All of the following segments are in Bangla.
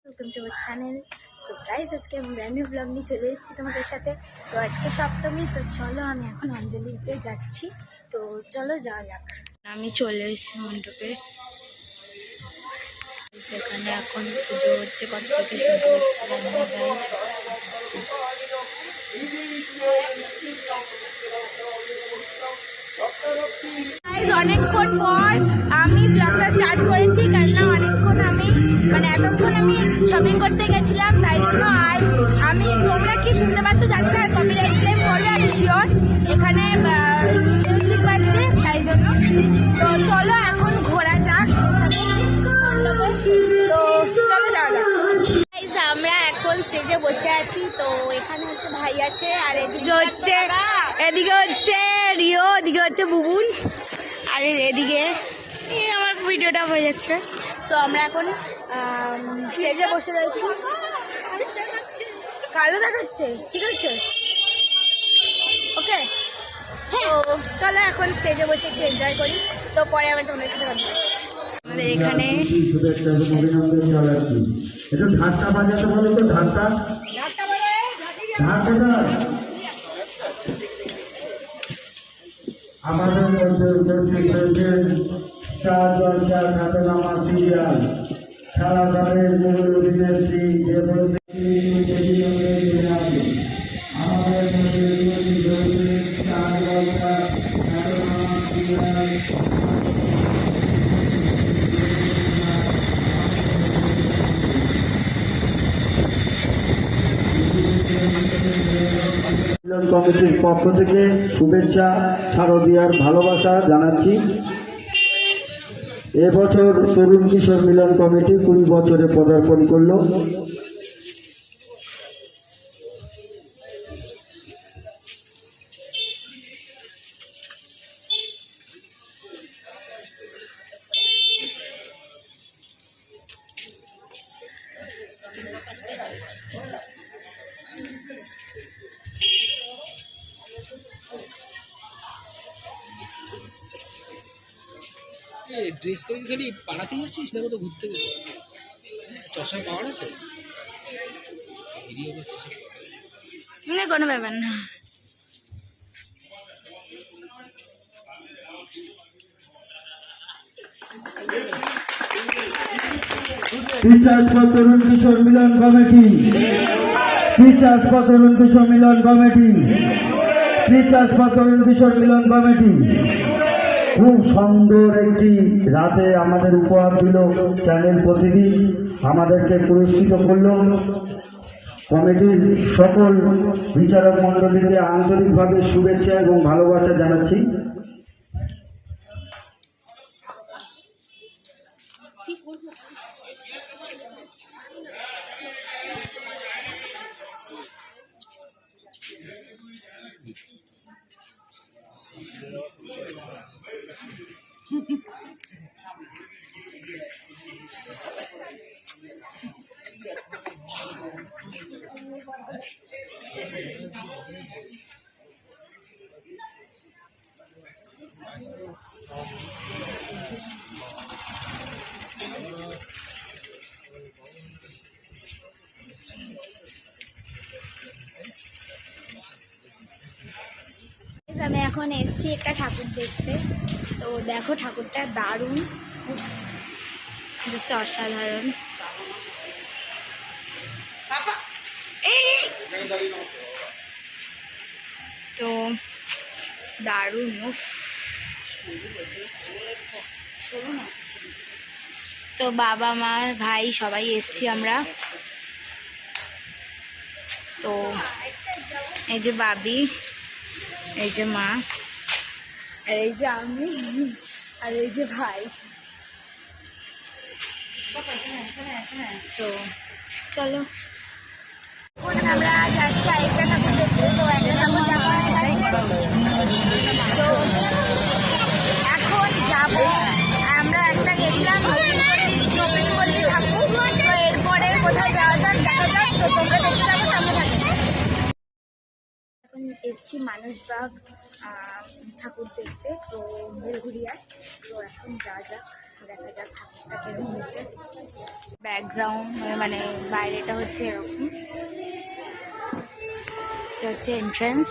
Welcome to our channel. So guys, আজকে আমি ব্র্যান্ড নিউ ব্লগ নিয়ে চলে এসেছি তোমাদের সাথে। তো আজকে সপ্তমী, তো চলো আমি এখন অঞ্জলিতে যাচ্ছি। তো চলো যাওয়া যাক। আমি চলে এসেছি মণ্ডপে, সেখানে এখন পুজো হচ্ছে। কত থেকে শুনতে পাচ্ছি। অনেকক্ষণ পর আমি ব্লগটা স্টার্ট করেছি, কেননা অনেকক্ষণ আমি এতক্ষণ আমি শপিং করতে গেছিলাম, তাই জন্য। আর আমি তোমরা কি শুনতে পাচ্ছ জানি না, আর কপিরাইট ক্লেম করবে আমি শিওর। এখানে মিউজিক বাজছে, তাই জন্য। তো চলো এখন ঘোরা যাক মণ্ডপে। তো চলো যাওয়া যাক। আমরা এখন স্টেজে বসে আছি। তো এখানে হচ্ছে ভাই আছে, আর এদিকে হচ্ছে রিও, এদিকে হচ্ছে বুবুন, আর এদিকে আমার ভিডিওটা হয়ে যাচ্ছে। সো আমরা এখন স্টেজে বসে রয়েছি। কালো দেখাচ্ছে, ঠিক আছে, ওকে। তো চলো এখন স্টেজে বসে একটু এনজয় করি। তো পরে আমি তোমাদের সাথে কথা বলবো। আমাদের এখানে আমাদের মধ্যে উপস্থিত হয়েছেন চার হাতে নামা সিরিয়াল সারা গ্রামের মূল অভিনেত্রী যে আমাদের মধ্যে উপস্থিত হয়েছেন চার হাতে নামা সিরিয়াল কমিটির পক্ষ থেকে শুভেচ্ছা, শারদীয়ার ভালোবাসা জানাচ্ছি। এবছর তরুণ কিশোর মিলন কমিটি 20 বছরে পদার্পণ করল। ড্রেস করে খালি পাড়াতে যাচ্ছিস না, কোথাও ঘুরতে গেছিস? চশমা পাওয়ার আছে, ভিডিও করছিস? না, কোনো ব্যাপার না। তরুণ কিশোর মিলন কমিটি, তরুণ কিশোর মিলন কমিটি, তরুণ কিশোর মিলন কমিটি খুব সুন্দর একটি রাতে আমাদের উপহার দিল। চ্যানেল প্রতিদিন আমাদেরকে পুরস্কৃত করল। কমিটির সকল বিচারক মণ্ডলীকে আন্তরিকভাবে শুভেচ্ছা এবং ভালোবাসা জানাচ্ছি। আমি এখন এসছি একটা ঠাকুর দেখতে। তো দেখো ঠাকুরটা দারুণ, জাস্ট অসাধারণ। তো দারুণ, তো বাবা মা ভাই সবাই এসছি আমরা। তো এই যে বাবি, এই যে মা, আর এই যে আমি, আর এই যে ভাই। তো চলো আমরা যাচ্ছি আরেকটা ঠাকুর দেখতে। তো একটা ঠাকুর দেখা হয়ে গেছে, তো এখন যাবো। আমরা একটা গেছিলাম নবীনপল্লী ঠাকুর, তো এরপরে কোথায় যাওয়া যাক দেখা যাক। তো তোমরা দেখতে যাবো, সামনে থাকবে। এখন এসছি মানুষবাগ ঠাকুর দেখতে, তো বেলঘুরিয়ায়। তো এখন যাওয়া যাক। তো দেখা যাক ঠাকুরটা কেমন হয়েছে। ব্যাকগ্রাউন্ড মানে বাইরেটা হচ্ছে এরকম, এটা হচ্ছে এন্ট্রান্স।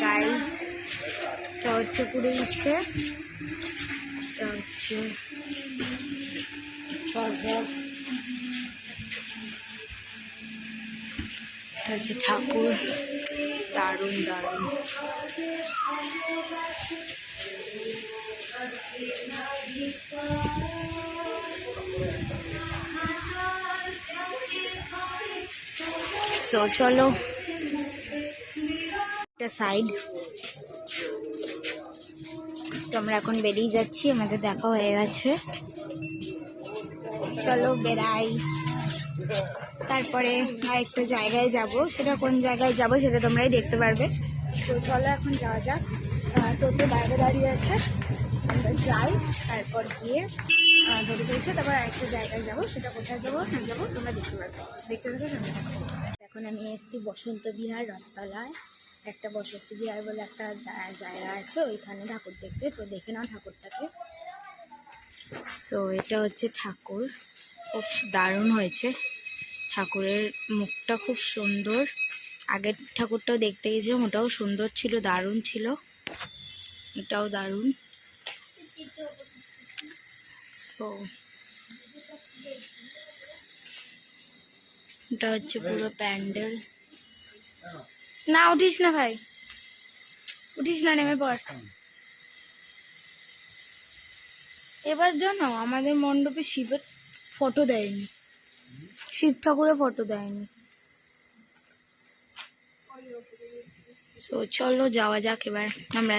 গাইস এটা হচ্ছে পুরো ইসে, এটা হচ্ছে ঠাকুর। দারুণ দারুণ। চলো একটা সাইড, তো আমরা এখন বেরিয়ে যাচ্ছি, আমাদের দেখা হয়ে গেছে। চলো বেড়াই, তারপরে আরেকটা জায়গায় যাব, সেটা কোন জায়গায় যাব সেটা তোমরাই দেখতে পারবে। তো চলো এখন যাওয়া যাক। টোটো বাইরে দাঁড়িয়ে আছে, আমরা যাই, তারপর গিয়ে টোটো দেখে তারপর আরেকটা জায়গায় যাব, সেটা কোথায় যাবো না যাবো তোমরা দেখতে পারবে। দেখতে পাবে। এখন আমি এসেছি বসন্ত বিহার রথতলায়। একটা বসন্ত বিহার বলে একটা জায়গা আছে, ওইখানে ঠাকুর দেখতে। তো দেখে নাও ঠাকুরটাকে। সো এটা হচ্ছে ঠাকুর, খুব দারুণ হয়েছে। ঠাকুরের মুখটা খুব সুন্দর। আগের ঠাকুরটাও দেখতে গেছিলাম, ওটাও সুন্দর ছিল, দারুণ ছিল। এটাও দারুণ। সো এটা হচ্ছে পুরো প্যান্ডেল। না উঠিস না ভাই, উঠিস না, নেমে পড়। এবার জানো আমাদের মণ্ডপে শিবের ফটো দেয়নি, শিব ঠাকুরের ফটো দেয়নি। তো চলো যাওয়া যাক। এবার আমরা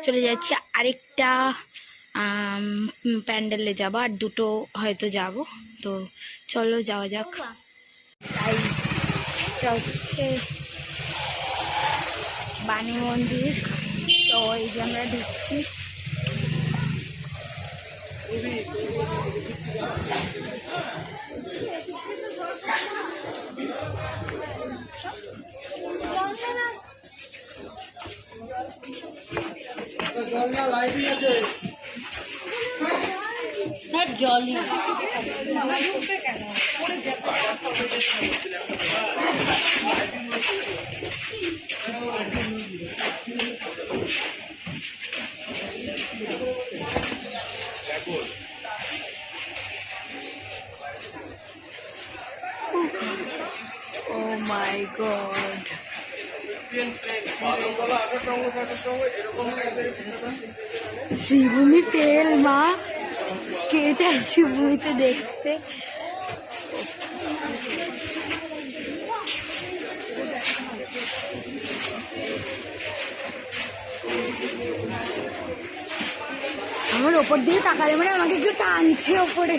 চলে যাচ্ছি আরেকটা প্যান্ডেলে যাব, আর দুটো হয়তো যাব। তো চলো যাওয়া যাক। এটা হচ্ছে বাণী মন্দির। তো এই যে আমরা ঢুকছি। জলই Oh my God! শ্রীভূমি তেল মা, কে যায় শ্রীভূমিতে দেখতে? আমার ওপর দিয়ে তাকালে মানে আমাকে কেউ টানছে ওপরে।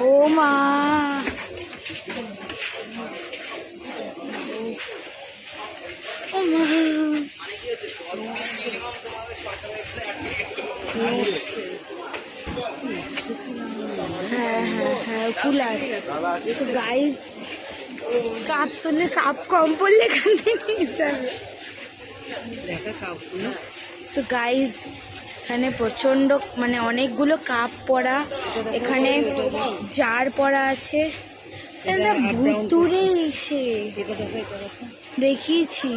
ও মা, ও মা, হ্যাঁ হ্যাঁ হ্যাঁ কুলার। সো গাইজ, কাপ তুললে কাপ কম পড়লে এখান থেকে নিয়ে যাবে। সো গাইজ, এখানে প্রচন্ড মানে অনেকগুলো কাপ পরা, এখানে জার পরা আছে। ভুতুরে এসে দেখিয়েছি,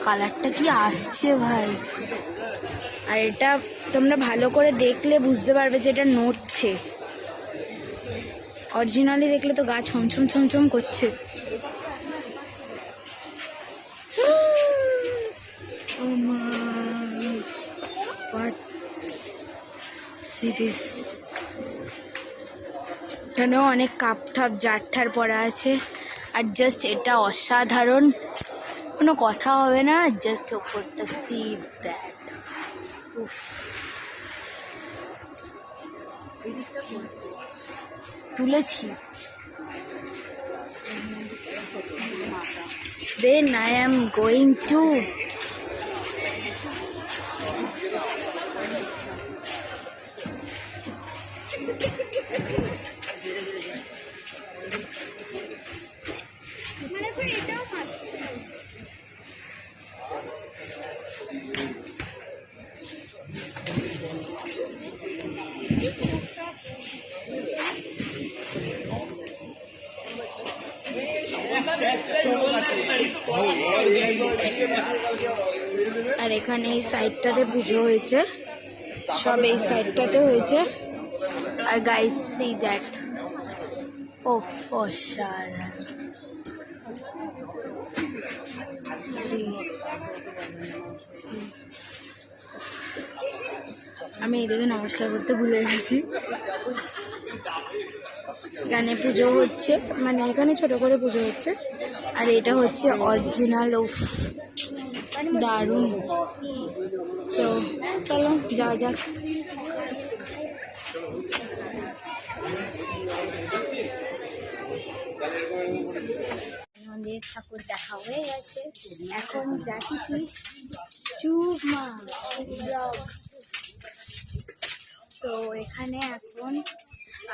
কালারটা কি আসছে ভাই। আর এটা তোমরা ভালো করে দেখলে বুঝতে পারবে যে এটা নড়ছে। অরিজিনালি দেখলে তো গা ছমছম ছমছম করছে। সি দিস, এখানেও অনেক কাপ ঠাপ জার ঠার পড়া আছে। আর জাস্ট এটা অসাধারণ, কোনো কথা হবে না, জাস্ট ওপরটা সি দ্যাট। তুলেছি। Then I am going to আর এখানে এই সাইডটাতে পুজো হয়েছে, সব এই সাইডটাতে হয়েছে। আর গাইস সি দ্যাট, ও অসাধারণ। আমি এদিকে নমস্কার করতে ভুলে গেছি। এখানে পুজো হচ্ছে, মানে এখানে ছোট করে পুজো হচ্ছে, আর এটা হচ্ছে অরিজিনাল। উফ দারুণ। তো চলো যাওয়া যাক। আমাদের ঠাকুর দেখা হয়ে গেছে, এখন যাচ্ছি চুপ মা ব্লগ। তো এখানে এখন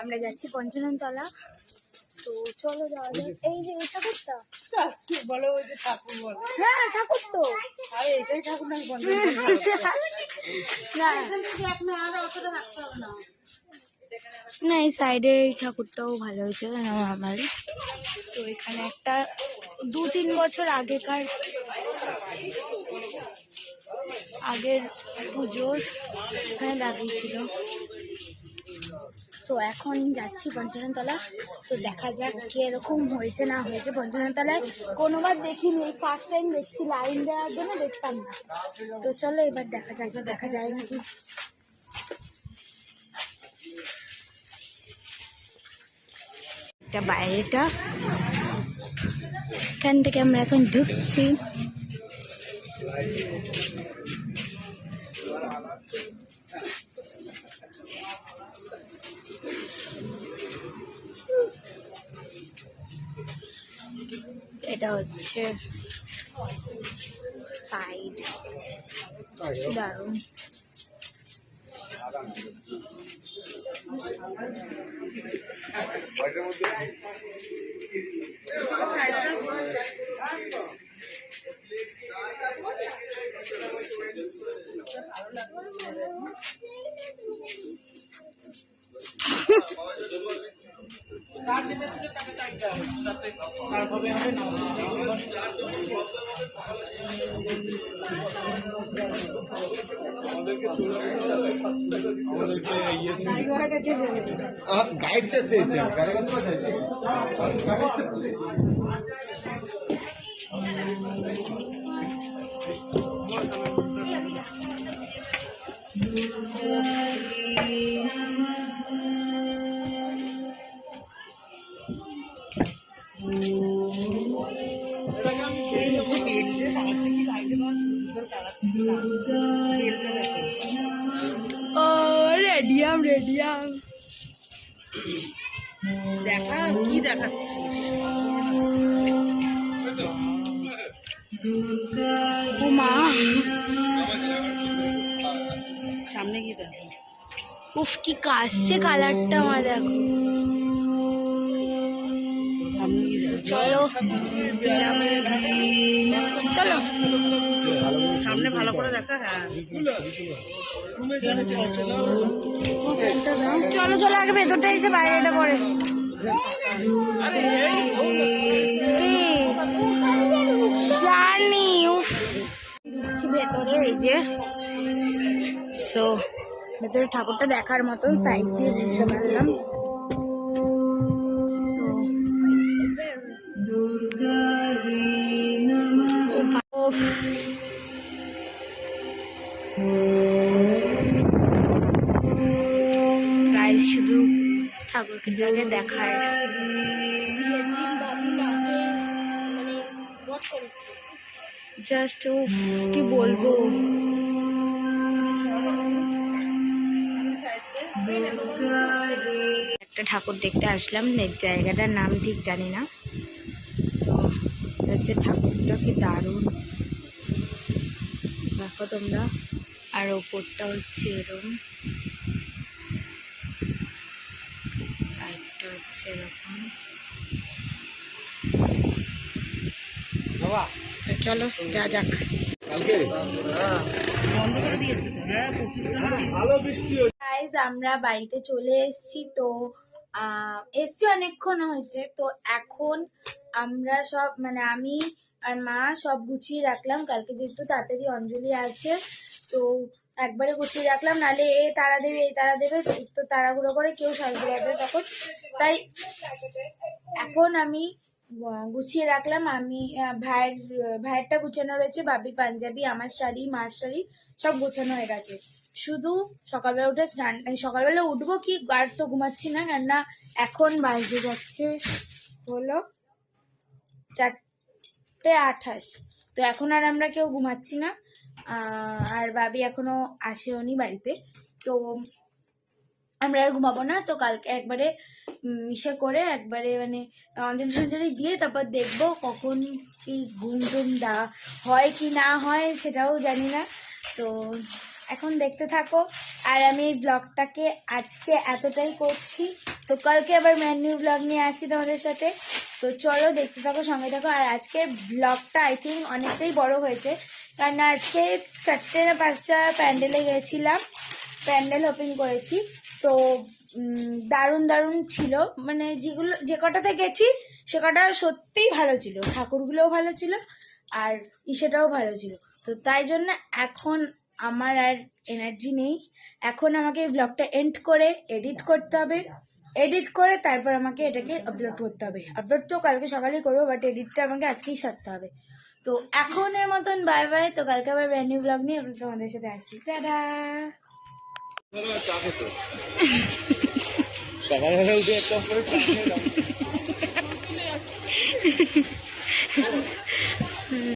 আমরা যাচ্ছি পঞ্চাননতলা। তো চলো যাওয়া যাক। এই যে এই ঠাকুরটা বলো, ওই যে ঠাকুর বলো। হ্যাঁ ঠাকুর তো, আরে এটাই ঠাকুর নাকি? না এই সাইডের এই ঠাকুরটাও ভালো হয়েছে নর্মাল। তো এখানে একটা 2-3 বছর আগের পুজোর এখানে লাগিয়েছিল। তো এখন যাচ্ছি পঞ্চাননতলা। তো দেখা যাক কিরকম হয়েছে না হয়েছে পঞ্চাননতলায়। কোনোবার দেখিনি, ফার্স্ট টাইম দেখছি, লাইন দেওয়ার জন্য দেখতাম না। তো চলো এবার দেখা যাক, দেখা যায় নাকি। এটা বাইরেটা, এখান থেকে আমরা এখন ঢুকছি। এটা হচ্ছে সাইড, দারুণ। गाइड చేస్తే ও রেডিয়াম রেডিয়াম দেখা কি দেখাচ্ছিস? ও মা, সামনে কি দেখো? উফ কি কাশছে কালারটা মা, দেখো। সামনে কি দেখো? চলো যাবো। চলো সামনে ভালো করে দেখা। হ্যাঁ চলো চলো, আগে ভেতরটা এসে বাইরেটা পরে। কি জানি, উফ ঢুকছি ভেতরে। এই যে সো ভেতরে ঠাকুরটা দেখার মতন, সাইড দিয়ে বুঝতে পারলাম। সো উফ এটাকে দেখায়। জাস্ট কি বলবো, একটা ঠাকুর দেখতে আসলাম, জায়গাটার নাম ঠিক জানি না। হচ্ছে ঠাকুরটা কি দারুণ, দেখো তোমরা। আর ওপরটা হচ্ছে এরকম, সাইডটা হচ্ছে এরকম। চলো যা যাক। বন্ধ করে দিয়েছে তো, হ্যাঁ 25 জন গাইজ আমরা বাড়িতে চলে এসেছি। তো এসছি অনেকক্ষণ হয়েছে। তো এখন আমরা সব মানে আমি আর মা সব গুছিয়ে রাখলাম, কালকে যেহেতু তাড়াতাড়ি অঞ্জলি আছে তো একবারে গুছিয়ে রাখলাম, নাহলে এ তাড়া দেবে এই তাড়া দেবে, তো তাড়াহুড়ো করে কেউ সাজতে যাবে তখন। তাই এখন আমি গুছিয়ে রাখলাম। আমি ভাইয়েরটা গুছানো রয়েছে, বাবির পাঞ্জাবি, আমার শাড়ি, মার শাড়ি সব গোছানো হয়ে গেছে। শুধু সকালবেলা উঠে সকালবেলা উঠবো কি, আর তো ঘুমাচ্ছি না, কেননা এখন বাজতে যাচ্ছে হলো 4:28। তো এখন আর আমরা কেউ ঘুমাচ্ছি না, আর বাবি এখনো আসেওনি বাড়িতে। তো আমরা আর ঘুমাবো না। তো কালকে একবারে ইসে করে একবারে মানে অঞ্জলি টঞ্জলি দিয়ে তারপর দেখবো কখন কি ঘুম টুম দেওয়া হয় কি না হয় সেটাও জানি না। তো এখন দেখতে থাকো। আর আমি এই ব্লগটাকে আজকে এতটাই করছি, তো কালকে আবার নিউ ব্লগ নিয়ে আসছি তোমাদের সাথে। তো চলো দেখতে থাকো, সঙ্গে থাকো। আর আজকে ব্লগটা আই থিঙ্ক অনেকটাই বড় হয়েছে, কারণ আজকে 4টে না 5টা প্যান্ডেলে গেছিলাম, প্যান্ডেল ওপেন করেছি। তো দারুণ দারুণ ছিল, মানে যে কটাতে গেছি সে কটা সত্যিই ভালো ছিল, ঠাকুরগুলোও ভালো ছিল আর ইসেটাও ভালো ছিল। তো তাই জন্য এখন আমার আর এনার্জি নেই, এখন আমাকে এই ব্লগটা এন্ড করে এডিট করতে হবে, এডিট করে তারপর আমাকে এটাকে আপলোড করতে হবে। আপলোড তো কালকে সকালেই করবো, বাট এডিটটা আমাকে আজকেই সারতে হবে। তো এখনের মতন বাই বাই। তো কালকে আবার ব্র্যান্ড নিউ ব্লগ নিয়ে তোমাদের সাথে আসছি। টাটা। সকালবেলা উঠে একটা করে